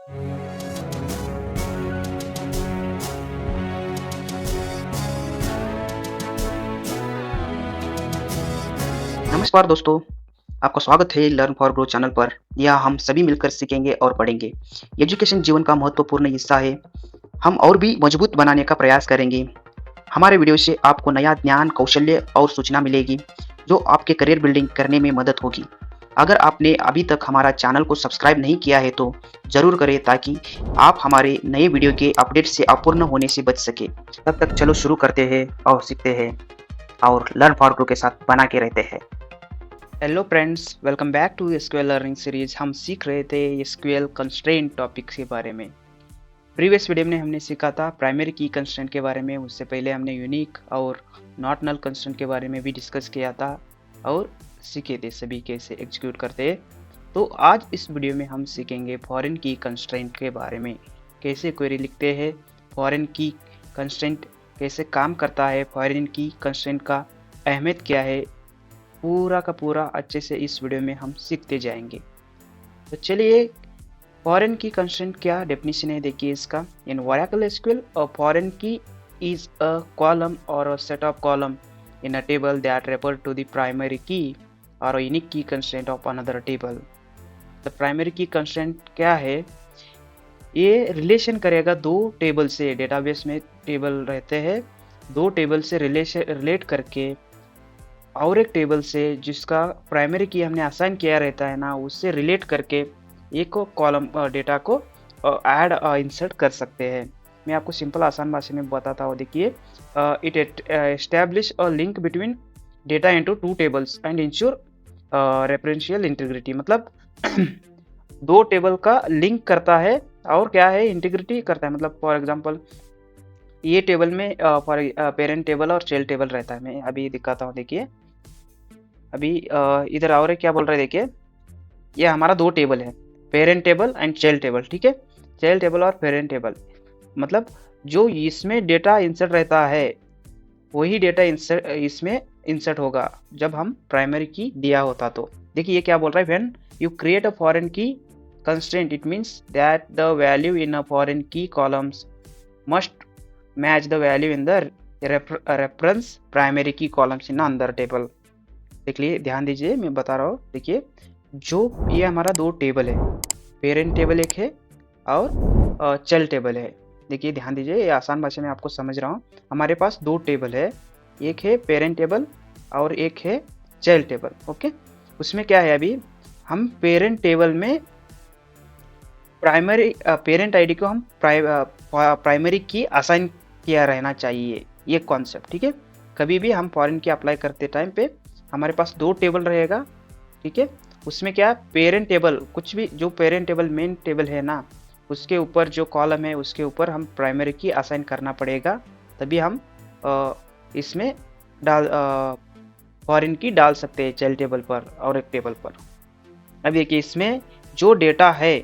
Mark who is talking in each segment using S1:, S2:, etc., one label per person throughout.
S1: नमस्कार दोस्तों, आपका स्वागत है लर्न फॉर ग्रो चैनल पर। यहाँ हम सभी मिलकर सीखेंगे और पढ़ेंगे। एजुकेशन जीवन का महत्वपूर्ण हिस्सा है। हम और भी मजबूत बनाने का प्रयास करेंगे। हमारे वीडियो से आपको नया ज्ञान, कौशल्य और सूचना मिलेगी, जो आपके करियर बिल्डिंग करने में मदद होगी। अगर आपने अभी तक हमारा चैनल को सब्सक्राइब नहीं किया है तो ज़रूर करें, ताकि आप हमारे नए वीडियो के अपडेट से अपूर्ण होने से बच सके। तब तक चलो शुरू करते हैं और सीखते हैं और लर्न फॉर ग्रो के साथ बना के रहते हैं। Hello friends, welcome back to SQL learning series. हम सीख रहे थे एसक्यूएल कंस्ट्रेंट टॉपिक के बारे में। प्रीवियस वीडियो में हमने सीखा था प्राइमरी की कंस्ट्रेंट के बारे में। उससे पहले हमने यूनिक और नॉट नल कंस्ट्रेंट के बारे में भी डिस्कस किया था और सीखे थे सभी कैसे एग्जीक्यूट करते हैं। तो आज इस वीडियो में हम सीखेंगे फॉरेन की कंस्ट्रेंट के बारे में, कैसे क्वेरी लिखते हैं, फॉरेन की कंस्ट्रेंट कैसे काम करता है, फॉरेन की कंस्ट्रेंट का अहमियत क्या है, पूरा का पूरा अच्छे से इस वीडियो में हम सीखते जाएंगे। तो चलिए, फॉरेन की कंस्ट्रेंट क्या डेफिनेशन है देखिए इसका। इन ओरेकल एसक्यूएल, अ फॉरेन की is a column or a set of column in a table that refer to the primary key or a unique key constraint of another table. The primary key constraint क्या है? ये relation करेगा दो table से। Database में table रहते हैं, दो टेबल से रिलेट करके और एक टेबल से जिसका प्राइमरी की हमने असाइन किया रहता है ना, उससे रिलेट करके एक कॉलम डेटा को ऐड इंसर्ट कर सकते हैं। मैं आपको सिंपल आसान भाषा में बताता हूँ। देखिए, it establish a link between data into two tables and ensure referential integrity. मतलब दो टेबल का लिंक करता है और क्या है, इंटीग्रिटी करता है। मतलब फॉर एग्जांपल ये टेबल में पेरेंट टेबल और चाइल्ड टेबल रहता है। मैं अभी दिखाता हूँ। देखिए अभी इधर और क्या बोल रहे हैं, देखिए ये हमारा दो टेबल है, parent table and child table. ठीक है, चाइल्ड टेबल और पेरेंट टेबल। मतलब जो इसमें डेटा इंसर्ट रहता है वही डेटा इसमें इंसर्ट होगा जब हम प्राइमरी की दिया होता। तो देखिए ये क्या बोल रहा है, when you create a foreign key constraint it means that the value in a foreign key columns must match the value in the reference primary key columns in another table. देखिए ध्यान दीजिए, मैं बता रहा हूँ। देखिए जो ये हमारा दो टेबल है, पेरेंट टेबल एक है और चाइल्ड टेबल है। देखिए ध्यान दीजिए, ये आसान भाषा में आपको समझ रहा हूँ। हमारे पास दो टेबल है, एक है पेरेंट टेबल और एक है चाइल्ड टेबल। ओके, उसमें क्या है, अभी हम पेरेंट टेबल में प्राइमरी पेरेंट आईडी को हम प्राइमरी की असाइन किया रहना चाहिए, ये कॉन्सेप्ट। ठीक है, कभी भी हम फॉरेन की अप्लाई करते टाइम पे हमारे पास दो टेबल रहेगा। ठीक है, उसमें क्या पेरेंट टेबल, कुछ भी जो पेरेंट टेबल मेन टेबल है ना, उसके ऊपर जो कॉलम है उसके ऊपर हम प्राइमरी की असाइन करना पड़ेगा, तभी हम इसमें डाल फॉरेन की डाल सकते हैं चाइल्ड टेबल पर और एक टेबल पर। अब देखिए इसमें जो डेटा है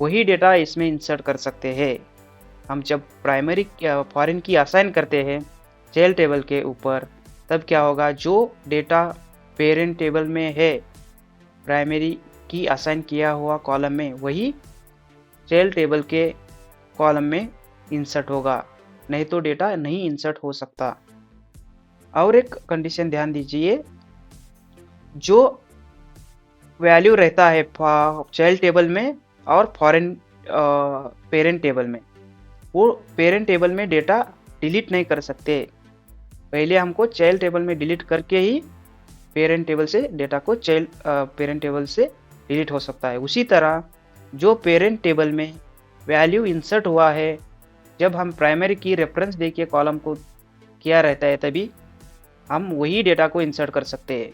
S1: वही डेटा इसमें इंसर्ट कर सकते हैं। हम जब प्राइमरी फॉरेन की असाइन करते हैं चाइल्ड टेबल के ऊपर, तब क्या होगा, जो डेटा पेरेंट टेबल में है प्राइमरी की असाइन किया हुआ कॉलम में, वही चाइल्ड टेबल के कॉलम में इंसर्ट होगा, नहीं तो डेटा नहीं इंसर्ट हो सकता। और एक कंडीशन ध्यान दीजिए, जो वैल्यू रहता है चाइल्ड टेबल में और फॉरेन पेरेंट टेबल में, वो पेरेंट टेबल में डेटा डिलीट नहीं कर सकते। पहले हमको चाइल्ड टेबल में डिलीट करके ही पेरेंट टेबल से डेटा को चाइल्ड पेरेंट टेबल से डिलीट हो सकता है। उसी तरह जो पेरेंट टेबल में वैल्यू इंसर्ट हुआ है, जब हम प्राइमरी की रेफरेंस देके कॉलम को किया रहता है, तभी हम वही डेटा को इंसर्ट कर सकते हैं।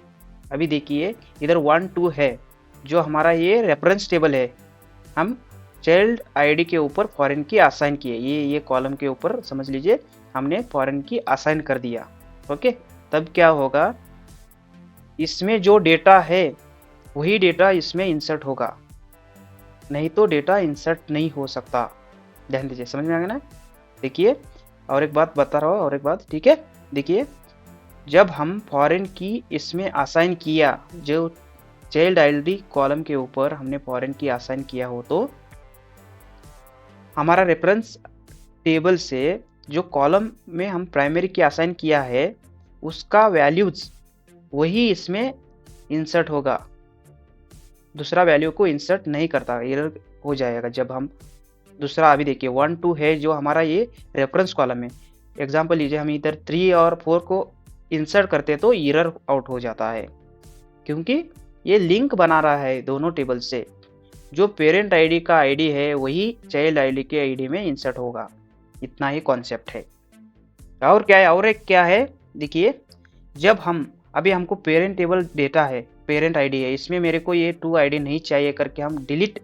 S1: अभी देखिए इधर 1 2 है, जो हमारा ये रेफरेंस टेबल है, हम चाइल्ड आईडी के ऊपर फॉरेन की असाइन किए, ये कॉलम के ऊपर समझ लीजिए हमने फॉरेन की असाइन कर दिया। ओके, तब क्या होगा, इसमें जो डेटा है वही डेटा इसमें इंसर्ट होगा, नहीं तो डेटा इंसर्ट नहीं हो सकता। ध्यान दीजिए, समझ में आ गया ना। देखिए और एक बात बता रहा हूँ, और एक बात, ठीक है। देखिए जब हम फॉरेन की इसमें असाइन किया, जो चाइल्ड आईडी कॉलम के ऊपर हमने फॉरेन की असाइन किया हो, तो हमारा रेफरेंस टेबल से जो कॉलम में हम प्राइमरी की असाइन किया है उसका वैल्यूज वही इसमें इंसर्ट होगा, दूसरा वैल्यू को इंसर्ट नहीं करता, एरर हो जाएगा जब हम दूसरा। अभी देखिए 1 2 है जो हमारा ये रेफरेंस कॉलम है। एग्जांपल लीजिए हम इधर 3 और 4 को इंसर्ट करते तो एरर आउट हो जाता है, क्योंकि ये लिंक बना रहा है दोनों टेबल से। जो पेरेंट आईडी का आईडी है वही चाइल्ड आईडी के आईडी में इंसर्ट होगा। इतना ही कॉन्सेप्ट है। और क्या है, और एक क्या है देखिए, जब हम अभी हमको पेरेंट टेबल डेटा है, पेरेंट आईडी है, इसमें मेरे को ये 2 आईडी नहीं चाहिए करके हम डिलीट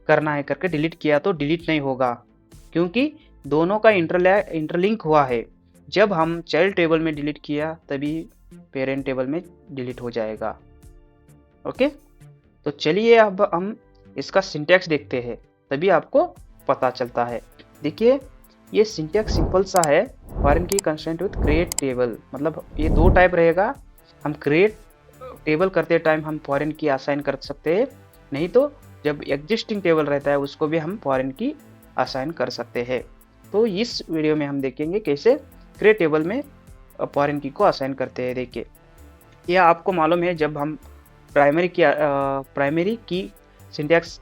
S1: करना है करके डिलीट किया तो डिलीट नहीं होगा, क्योंकि दोनों का इंटरलिंक हुआ है। जब हम चाइल्ड टेबल में डिलीट किया तभी पेरेंट टेबल में डिलीट हो जाएगा। ओके, तो चलिए अब हम इसका सिंटैक्स देखते हैं, तभी आपको पता चलता है। देखिए ये सिंटैक्स सिंपल सा है, foreign key constraint with create table, मतलब ये 2 टाइप रहेगा। हम क्रिएट टेबल करते टाइम हम फॉरेन की असाइन कर सकते हैं, नहीं तो जब एग्जिस्टिंग टेबल रहता है उसको भी हम फॉरेन की असाइन कर सकते हैं। तो इस वीडियो में हम देखेंगे कैसे क्रिएट टेबल में फॉरेन की को असाइन करते हैं। देखिए यह आपको मालूम है, जब हम प्राइमरी की सिंटैक्स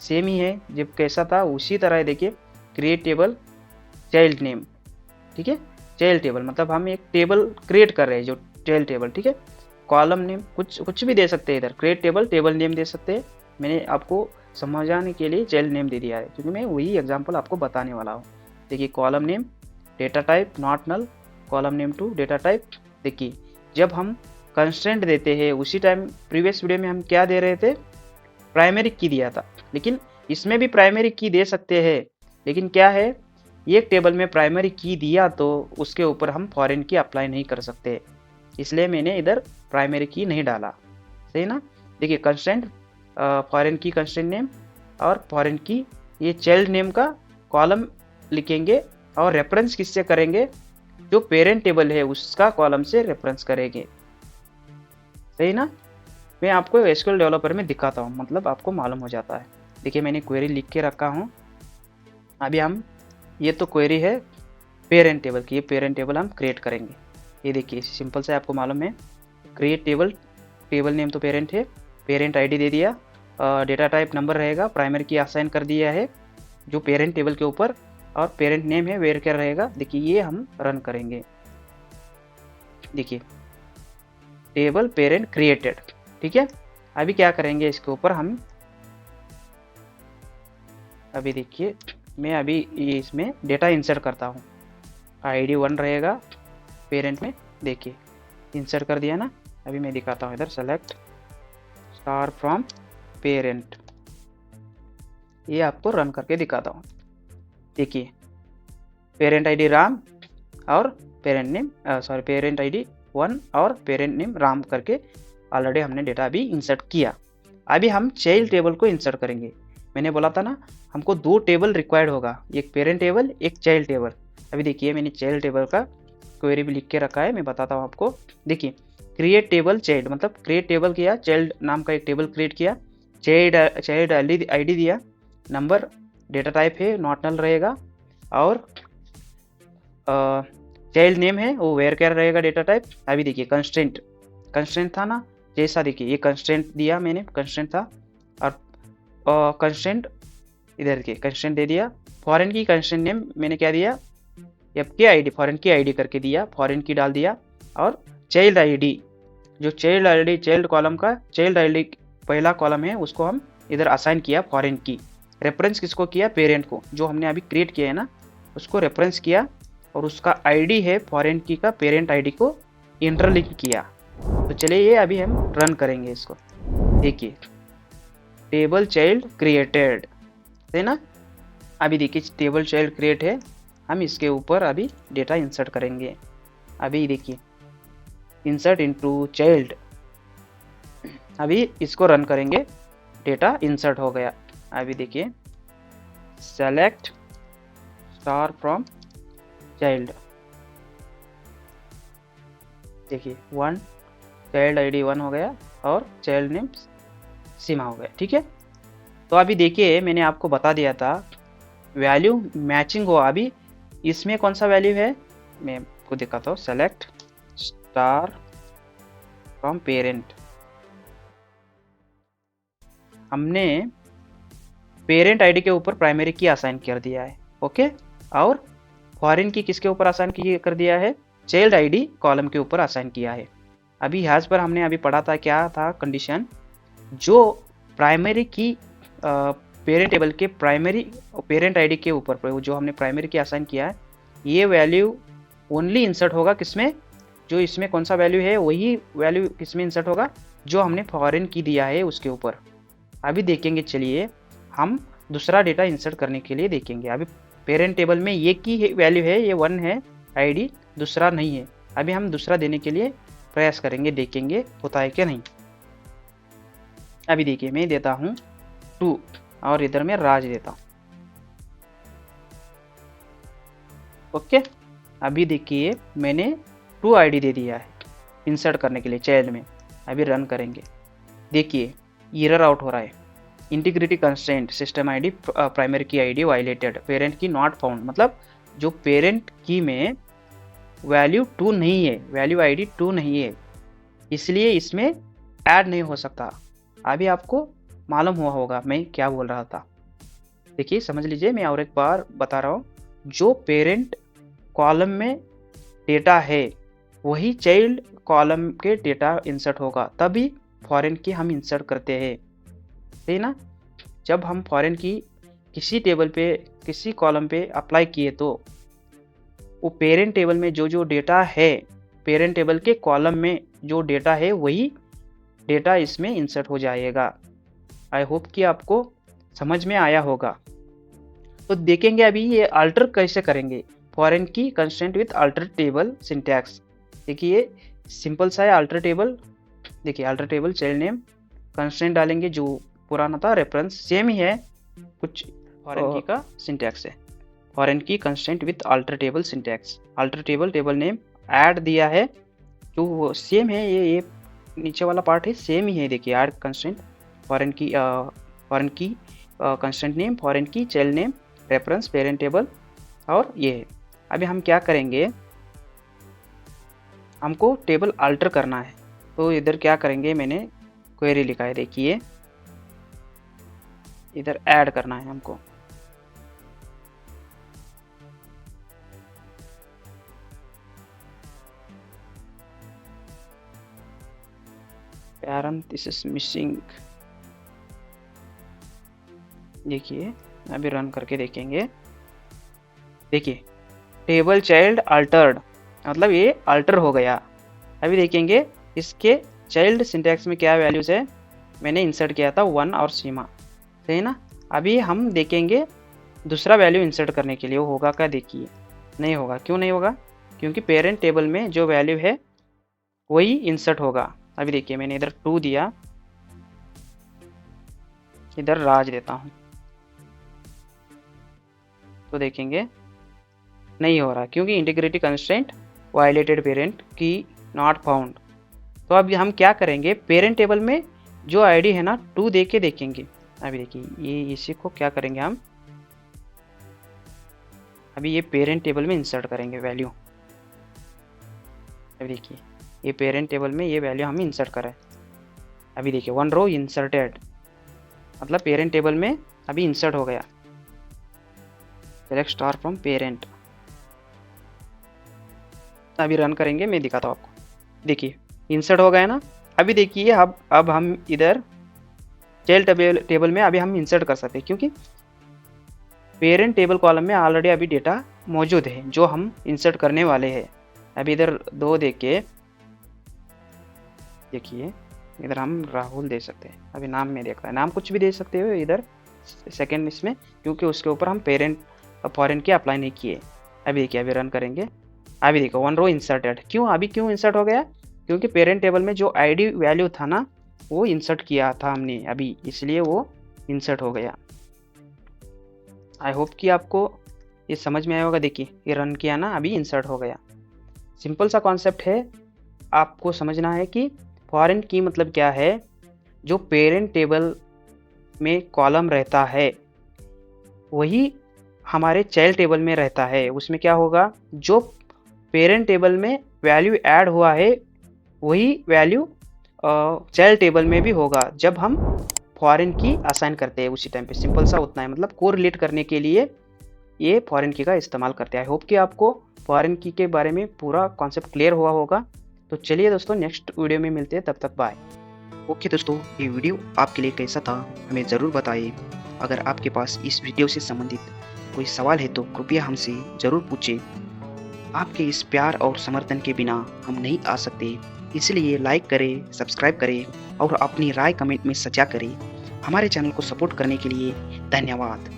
S1: सेम ही है, जब कैसा था उसी तरह है। देखिए क्रिएट टेबल चाइल्ड नेम, ठीक है, चाइल्ड टेबल मतलब हम एक टेबल क्रिएट कर रहे हैं जो चाइल्ड टेबल, ठीक है। कॉलम नेम कुछ भी दे सकते हैं, इधर क्रिएट टेबल नेम दे सकते हैं। मैंने आपको समझाने के लिए चाइल्ड नेम दे दिया है, क्योंकि मैं वही एग्जांपल आपको बताने वाला हूँ। देखिए column name data type not null, column name two data type. देखिए जब हम कंस्ट्रेंट देते हैं उसी टाइम प्रीवियस वीडियो में हम क्या दे रहे थे, प्राइमरी की दिया था, लेकिन इसमें भी प्राइमरी की दे सकते हैं। लेकिन क्या है, एक टेबल में प्राइमरी की दिया तो उसके ऊपर हम फॉरेन की अप्लाई नहीं कर सकते, इसलिए मैंने इधर प्राइमरी की नहीं डाला, सही ना। देखिए constraint foreign key constraint name और फॉरेन की ये चाइल्ड नेम का कॉलम लिखेंगे और रेफरेंस किससे करेंगे, जो पेरेंट टेबल है उसका कॉलम से रेफरेंस करेंगे, सही ना। मैं आपको एसक्यूएल डेवलपर में दिखाता हूँ, मतलब आपको मालूम हो जाता है। देखिए मैंने क्वेरी लिख के रखा हूँ। अभी हम ये तो क्वेरी है पेरेंट टेबल की, ये पेरेंट टेबल हम क्रिएट करेंगे। ये देखिए सिंपल से आपको मालूम है, क्रिएट टेबल नेम तो पेरेंट है, पेरेंट आईडी दे दिया, डेटा टाइप नंबर रहेगा, प्राइमरी की असाइन कर दिया है जो पेरेंट टेबल के ऊपर, और पेरेंट नेम है वेयर क्या रहेगा। देखिए ये हम रन करेंगे। देखिए टेबल पेरेंट क्रिएटेड, ठीक है। अभी क्या करेंगे इसके ऊपर हम, अभी देखिए मैं अभी इसमें डेटा इंसर्ट करता हूँ। आईडी 1 रहेगा पेरेंट में, देखिए इंसर्ट कर दिया ना। अभी मैं दिखाता हूँ इधर, सेलेक्ट स्टार फ्रॉम पेरेंट, ये आपको रन करके दिखाता हूँ। देखिए पेरेंट आईडी राम और पेरेंट नेम पेरेंट आईडी 1 और पेरेंट नेम राम करके ऑलरेडी हमने डेटा अभी इंसर्ट किया। अभी हम चाइल्ड टेबल को इंसर्ट करेंगे। मैंने बोला था ना हमको 2 टेबल रिक्वायर्ड होगा, एक पेरेंट टेबल एक चाइल्ड टेबल। अभी देखिए मैंने चाइल्ड टेबल का क्वेरी भी लिख के रखा है, मैं बताता हूँ आपको। देखिए क्रिएट टेबल चाइल्ड, मतलब क्रिएट टेबल किया, चाइल्ड नाम का एक टेबल क्रिएट किया, चाइल्ड आईडी दिया, नंबर डेटा टाइप है नॉट नल रहेगा, और चाइल्ड नेम है वो वेयर क्या रहेगा डेटा टाइप। अभी देखिए कंस्ट्रेंट था ना, जैसा देखिए ये कंस्ट्रेंट दिया मैंने, कंस्ट्रेंट था, और कंस्ट्रेंट इधर के कंस्ट्रेंट दे दिया। फॉरेन की कंस्ट्रेंट नेम मैंने क्या दिया, एफ की आईडी फॉरेन की आईडी करके दिया, फॉरेन की डाल दिया। और चाइल्ड आईडी, जो चाइल्ड कॉलम का चाइल्ड आईडी पहला कॉलम है उसको हम इधर असाइन किया फॉरेन की। रेफरेंस किसको किया, पेरेंट को, जो हमने अभी क्रिएट किया है ना उसको रेफरेंस किया, और उसका आईडी है फॉरेन की का पेरेंट आईडी को इंटरलिंक किया। तो चलिए ये अभी हम रन करेंगे इसको। देखिए टेबल चाइल्ड क्रिएटेड है ना। अभी देखिए टेबल चाइल्ड क्रिएट है, हम इसके ऊपर अभी डेटा इंसर्ट करेंगे। अभी देखिए इंसर्ट इनटू चाइल्ड, अभी इसको रन करेंगे, डेटा इंसर्ट हो गया। अभी देखिए सेलेक्ट स्टार फ्रॉम चाइल्ड, देखिए 1 चाइल्ड आईडी 1 हो गया और चाइल्ड नेम सीमा हो गया, ठीक है। तो अभी देखिए मैंने आपको बता दिया था, वैल्यू मैचिंग हो। अभी इसमें कौन सा वैल्यू है मैं आपको दिखाता हूँ। सेलेक्ट स्टार फ्रॉम पेरेंट, हमने पेरेंट आईडी के ऊपर प्राइमरी की असाइन कर दिया है। ओके, और फॉरेन की किसके ऊपर असाइन कर दिया है, चाइल्ड आईडी कॉलम के ऊपर असाइन किया है। अभी यहाँ पर हमने अभी पढ़ा था क्या था कंडीशन, जो प्राइमरी की पेरेंट टेबल के प्राइमरी पेरेंट आईडी के ऊपर जो हमने प्राइमरी की असाइन किया है, ये वैल्यू ओनली इंसर्ट होगा किसमें, जो इसमें कौन सा वैल्यू है वही वैल्यू किसमें इंसर्ट होगा, जो हमने फॉरेन की दिया है उसके ऊपर। अभी देखेंगे, चलिए हम दूसरा डेटा इंसर्ट करने के लिए देखेंगे। अभी पेरेंट टेबल में ये की वैल्यू है, ये 1 है आईडी, दूसरा नहीं है। अभी हम दूसरा देने के लिए प्रयास करेंगे, देखेंगे होता है क्या नहीं। अभी देखिए मैं देता हूँ 2 और इधर मैं राज देता हूँ। ओके, अभी देखिए मैंने 2 आईडी दे दिया है इंसर्ट करने के लिए चाइल्ड में। अभी रन करेंगे, देखिए एरर आउट हो रहा है। Integrity constraint system ID primary की आईडी वायलेटेड, पेरेंट की नॉट फाउंड, मतलब जो पेरेंट की में वैल्यू 2 नहीं है, वैल्यू आईडी 2 नहीं है, इसलिए इसमें ऐड नहीं हो सकता। अभी आपको मालूम हुआ होगा मैं क्या बोल रहा था। देखिए समझ लीजिए, मैं और एक बार बता रहा हूँ। जो पेरेंट कॉलम में डेटा है वही चाइल्ड कॉलम के डेटा इंसर्ट होगा, तभी फॉरेन की हम इंसर्ट करते हैं, सही ना। जब हम फॉरेन की किसी टेबल पे किसी कॉलम पे अप्लाई किए तो वो पेरेंट टेबल में जो जो डेटा है, पेरेंट टेबल के कॉलम में जो डेटा है वही डेटा इसमें इंसर्ट हो जाएगा। आई होप कि आपको समझ में आया होगा। तो देखेंगे अभी ये अल्टर कैसे करेंगे, foreign key constraint with alter table syntax. देखिए सिंपल सा है अल्टर टेबल। देखिए alter table child name constraint डालेंगे, जो पुराना था रेफरेंस सेम ही है, कुछ फॉरेन की का सिंटैक्स है। Foreign key constraint with alter table syntax, alter table table name add दिया है, जो सेम है, ये नीचे वाला पार्ट है सेम ही है। देखिए add constraint foreign key constraint name, foreign की child name, reference parent table, और ये है। अभी हम क्या करेंगे, हमको टेबल अल्टर करना है, तो इधर क्या करेंगे, मैंने क्वेरी लिखा है, देखिए इधर ऐड करना है हमको। पैरेंथेसिस मिसिंग, देखिए अभी रन करके देखेंगे। देखिए टेबल चाइल्ड अल्टर्ड, मतलब ये अल्टर हो गया। अभी देखेंगे इसके चाइल्ड सिंटैक्स में क्या वैल्यूज है, मैंने इंसर्ट किया था 1 और सीमा, सही ना। अभी हम देखेंगे दूसरा वैल्यू इंसर्ट करने के लिए वो होगा क्या, देखिए नहीं होगा। क्यों नहीं होगा, क्योंकि पेरेंट टेबल में जो वैल्यू है वही इंसर्ट होगा। अभी देखिए मैंने इधर 2 दिया, इधर राज देता हूँ, तो देखेंगे नहीं हो रहा, क्योंकि इंटीग्रिटी कंस्ट्रेंट वायलेटेड पेरेंट की नॉट फाउंड। तो अब हम क्या करेंगे, पेरेंट टेबल में जो आईडी है ना 2 दे के देखेंगे। अभी देखिए ये इसी को क्या करेंगे हम, अभी ये पेरेंट टेबल में इंसर्ट करेंगे वैल्यू। अभी देखिए ये पेरेंट टेबल में ये वैल्यू हम इंसर्ट करें। अभी देखिए 1 रो इंसर्टेड, मतलब पेरेंट टेबल में अभी इंसर्ट हो गया। सेलेक्ट स्टार फ्रॉम पेरेंट, अभी रन करेंगे, मैं दिखाता हूँ आपको। देखिए इंसर्ट हो गया ना। अभी देखिए अब हम इधर चाइल्ड टेबल में अभी हम इंसर्ट कर सकते हैं, क्योंकि पेरेंट टेबल कॉलम में ऑलरेडी अभी डेटा मौजूद है जो हम इंसर्ट करने वाले हैं। अभी इधर 2 दे के देखिए, इधर हम राहुल दे सकते हैं। अभी नाम में देख रहा है, नाम कुछ भी दे सकते हो इधर सेकेंड इसमें, क्योंकि उसके ऊपर हम पेरेंट फॉरेन के अप्लाई नहीं किए। अभी देखिए अभी रन करेंगे। अभी देखो 1 रो इंसर्टेड, क्यों अभी क्यों इंसर्ट हो गया, क्योंकि पेरेंट टेबल में जो आईडी वैल्यू था ना वो इंसर्ट किया था हमने अभी, इसलिए वो इंसर्ट हो गया। आई होप कि आपको ये समझ में आया होगा। देखिए ये रन किया ना, अभी इंसर्ट हो गया। सिंपल सा कॉन्सेप्ट है, आपको समझना है कि फॉरेन की मतलब क्या है, जो पेरेंट टेबल में कॉलम रहता है वही हमारे चाइल्ड टेबल में रहता है उसमें क्या होगा, जो पेरेंट टेबल में वैल्यू ऐड हुआ है वही वैल्यू चाइल्ड टेबल में भी होगा जब हम फॉरेन की असाइन करते हैं उसी टाइम पे। सिंपल सा उतना है, मतलब कोरिलेट करने के लिए ये फॉरेन की का इस्तेमाल करते हैं। आई होप कि आपको फॉरेन की के बारे में पूरा कॉन्सेप्ट क्लियर हुआ होगा। तो चलिए दोस्तों, नेक्स्ट वीडियो में मिलते हैं, तब तक बाय। ओके दोस्तों, ये वीडियो आपके लिए कैसा था हमें ज़रूर बताइए। अगर आपके पास इस वीडियो से संबंधित कोई सवाल है तो कृपया हमसे ज़रूर पूछें। आपके इस प्यार और समर्थन के बिना हम नहीं आ सकते, इसलिए लाइक करें, सब्सक्राइब करें और अपनी राय कमेंट में साझा करें। हमारे चैनल को सपोर्ट करने के लिए धन्यवाद।